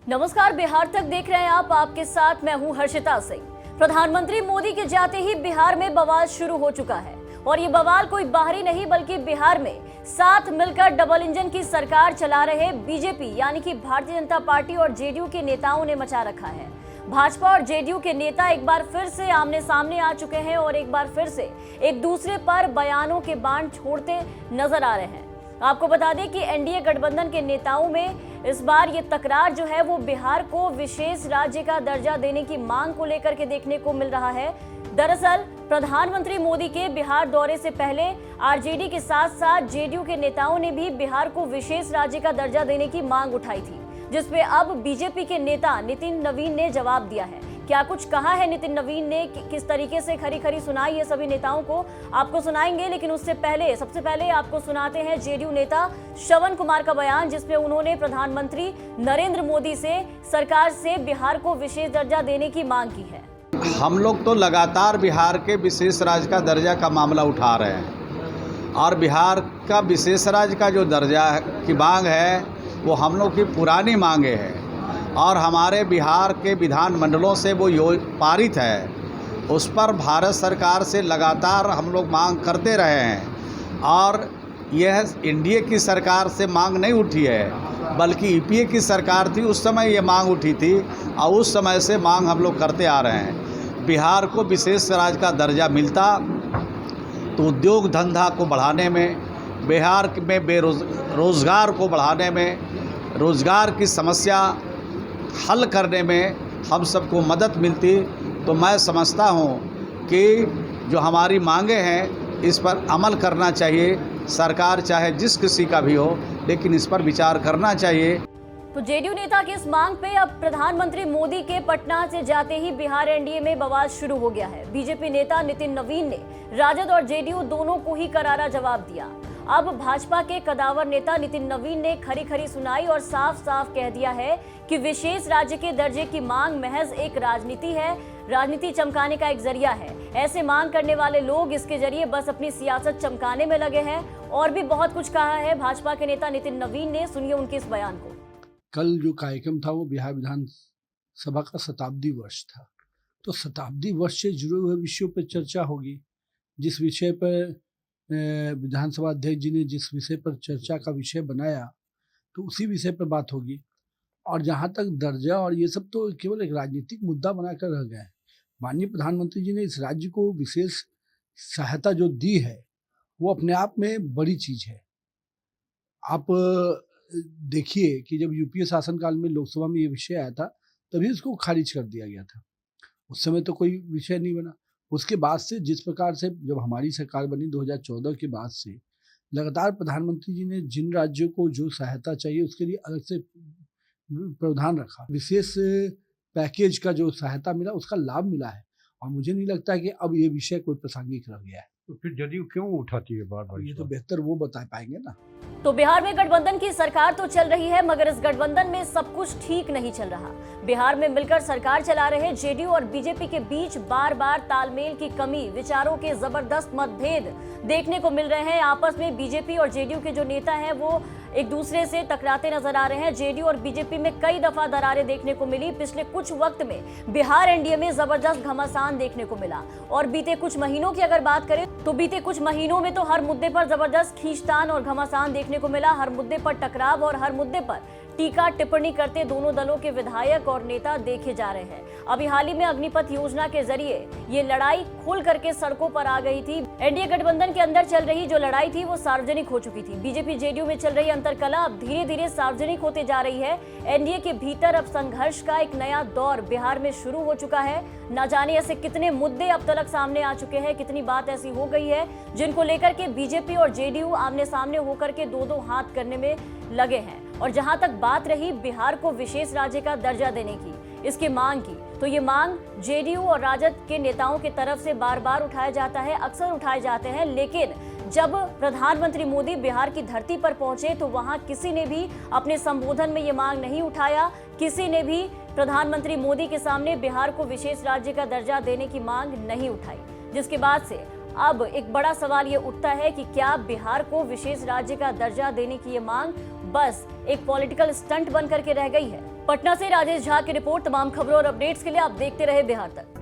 नमस्कार, बिहार तक देख रहे हैं आप। आपके साथ मैं हूं हर्षिता सिंह। प्रधानमंत्री मोदी के जाते ही बिहार में बवाल शुरू हो चुका है और ये बवाल कोई बाहरी नहीं बल्कि बिहार में साथ मिलकर डबल इंजन की सरकार चला रहे बीजेपी यानी कि भारतीय जनता पार्टी और जेडीयू के नेताओं ने मचा रखा है। भाजपा और जेडीयू के नेता एक बार फिर से आमने सामने आ चुके हैं और एक बार फिर से एक दूसरे पर बयानों के बाण छोड़ते नजर आ रहे हैं। आपको बता दें कि एनडीए गठबंधन के नेताओं में इस बार ये तकरार जो है वो बिहार को विशेष राज्य का दर्जा देने की मांग को लेकर के देखने को मिल रहा है। दरअसल प्रधानमंत्री मोदी के बिहार दौरे से पहले आरजेडी के साथ साथ जेडीयू के नेताओं ने भी बिहार को विशेष राज्य का दर्जा देने की मांग उठाई थी, जिसपे अब बीजेपी के नेता नितिन नवीन ने जवाब दिया है। क्या कुछ कहा है नितिन नवीन ने, किस तरीके से खरी खरी सुनाई है सभी नेताओं को, आपको सुनाएंगे। लेकिन उससे पहले सबसे पहले आपको सुनाते हैं जेडीयू नेता श्रवण कुमार का बयान, जिसमें उन्होंने प्रधानमंत्री नरेंद्र मोदी से सरकार से बिहार को विशेष दर्जा देने की मांग की है। हम लोग तो लगातार बिहार के विशेष राज्य का दर्जा का मामला उठा रहे हैं और बिहार का विशेष राज्य का जो दर्जा की मांग है वो हम लोग की पुरानी मांगे है और हमारे बिहार के विधानमंडलों से वो पारित है। उस पर भारत सरकार से लगातार हम लोग मांग करते रहे हैं और यह एनडीए की सरकार से मांग नहीं उठी है बल्कि यूपीए की सरकार थी, उस समय ये मांग उठी थी और उस समय से मांग हम लोग करते आ रहे हैं। बिहार को विशेष राज्य का दर्जा मिलता तो उद्योग धंधा को बढ़ाने में, बिहार में रोज़गार को बढ़ाने में, रोज़गार की समस्या हल करने में हम सबको मदद मिलती। तो मैं समझता हूँ कि जो हमारी मांगे हैं इस पर अमल करना चाहिए। सरकार चाहे जिस किसी का भी हो, लेकिन इस पर विचार करना चाहिए। तो जेडीयू नेता की इस मांग पे अब प्रधानमंत्री मोदी के पटना से जाते ही बिहार एनडीए में बवाल शुरू हो गया है। बीजेपी नेता नितिन नवीन ने राजद और जेडीयू दोनों को ही करारा जवाब दिया। अब भाजपा के कदावर नेता नितिन नवीन ने खरी खरी सुनाई और साफ साफ कह दिया है कि विशेष राज्य के दर्जे की मांग महज एक राजनीति है, राजनीति चमकाने का एक जरिया है। ऐसे मांग करने वाले लोग इसके जरिए बस अपनी सियासत चमकाने में लगे हैं। और भी बहुत कुछ कहा है भाजपा के नेता नितिन नवीन ने, सुनिए उनके इस बयान को। कल जो कार्यक्रम था वो बिहार विधानसभा का शताब्दी वर्ष था, तो शताब्दी वर्ष से जुड़े हुए विषयों पर चर्चा होगी। जिस विषय पर विधानसभा अध्यक्ष जी ने जिस विषय पर चर्चा का विषय बनाया तो उसी विषय पर बात होगी। और जहाँ तक दर्जा और ये सब तो केवल एक राजनीतिक मुद्दा बनाकर रह गया है। माननीय प्रधानमंत्री जी ने इस राज्य को विशेष सहायता जो दी है वो अपने आप में बड़ी चीज है। आप देखिए कि जब यूपीए शासनकाल में लोकसभा में ये विषय आया था तभी उसको खारिज कर दिया गया था। उस समय तो कोई विषय नहीं बना। उसके बाद से जिस प्रकार से जब हमारी सरकार बनी 2014 के बाद से लगातार प्रधानमंत्री जी ने जिन राज्यों को जो सहायता चाहिए उसके लिए अलग से प्रावधान रखा। विशेष पैकेज का जो सहायता मिला उसका लाभ मिला है और मुझे नहीं लगता है कि अब ये विषय कोई प्रासंगिक रह गया है। तो फिर जदयू क्यों उठाती है बार बार? ये तो बेहतर वो बता पाएंगे ना। तो बिहार में गठबंधन की सरकार तो चल रही है, मगर इस गठबंधन में सब कुछ ठीक नहीं चल रहा। बिहार में मिलकर सरकार चला रहे जेडीयू और बीजेपी के बीच बार बार तालमेल की कमी, विचारों के जबरदस्त मतभेद देखने को मिल रहे हैं। आपस में बीजेपी और जेडीयू के जो नेता हैं वो एक दूसरे से टकराते नजर आ रहे हैं। जेडीयू और बीजेपी में कई दफा दरारें देखने को मिली। पिछले कुछ वक्त में बिहार एनडीए में जबरदस्त घमासान देखने को मिला और बीते कुछ महीनों की अगर बात करें तो बीते कुछ महीनों में तो हर मुद्दे पर जबरदस्त खींचतान और घमासान देखने को मिला। हर मुद्दे पर टकराव और हर मुद्दे पर टीका टिप्पणी करते दोनों दलों के विधायक और नेता देखे जा रहे हैं। अभी हाल ही में अग्निपथ योजना के जरिए ये लड़ाई खुल करके सड़कों पर आ गई थी। एनडीए गठबंधन के अंदर चल रही जो लड़ाई थी वो सार्वजनिक हो चुकी थी। बीजेपी जेडीयू में चल रही अंतरकलह अब धीरे धीरे सार्वजनिक होते जा रही है। एनडीए के भीतर अब संघर्ष का एक नया दौर बिहार में शुरू हो चुका है। न जाने ऐसे कितने मुद्दे अब तक सामने आ चुके हैं, कितनी बात ऐसी हो गई है जिनको लेकर के बीजेपी और जेडीयू आमने सामने होकर के दो दो हाथ करने में लगे हैं। और जहां तक बात रही बिहार को विशेष राज्य का दर्जा देने की, इसकी मांग की, तो ये मांग जेडीयू और राजद के नेताओं की तरफ से बार बार उठाया जाता है, अक्सर उठाए जाते हैं। लेकिन जब प्रधानमंत्री मोदी बिहार की धरती पर पहुंचे तो वहां किसी ने भी अपने संबोधन में ये मांग नहीं उठाया। किसी ने भी प्रधानमंत्री मोदी के सामने बिहार को विशेष राज्य का दर्जा देने की मांग नहीं उठाई, जिसके बाद से अब एक बड़ा सवाल ये उठता है कि क्या बिहार को विशेष राज्य का दर्जा देने की ये मांग बस एक पॉलिटिकल स्टंट बन करके रह गई है। पटना से राजेश झा की रिपोर्ट। तमाम खबरों और अपडेट्स के लिए आप देखते रहे बिहार तक।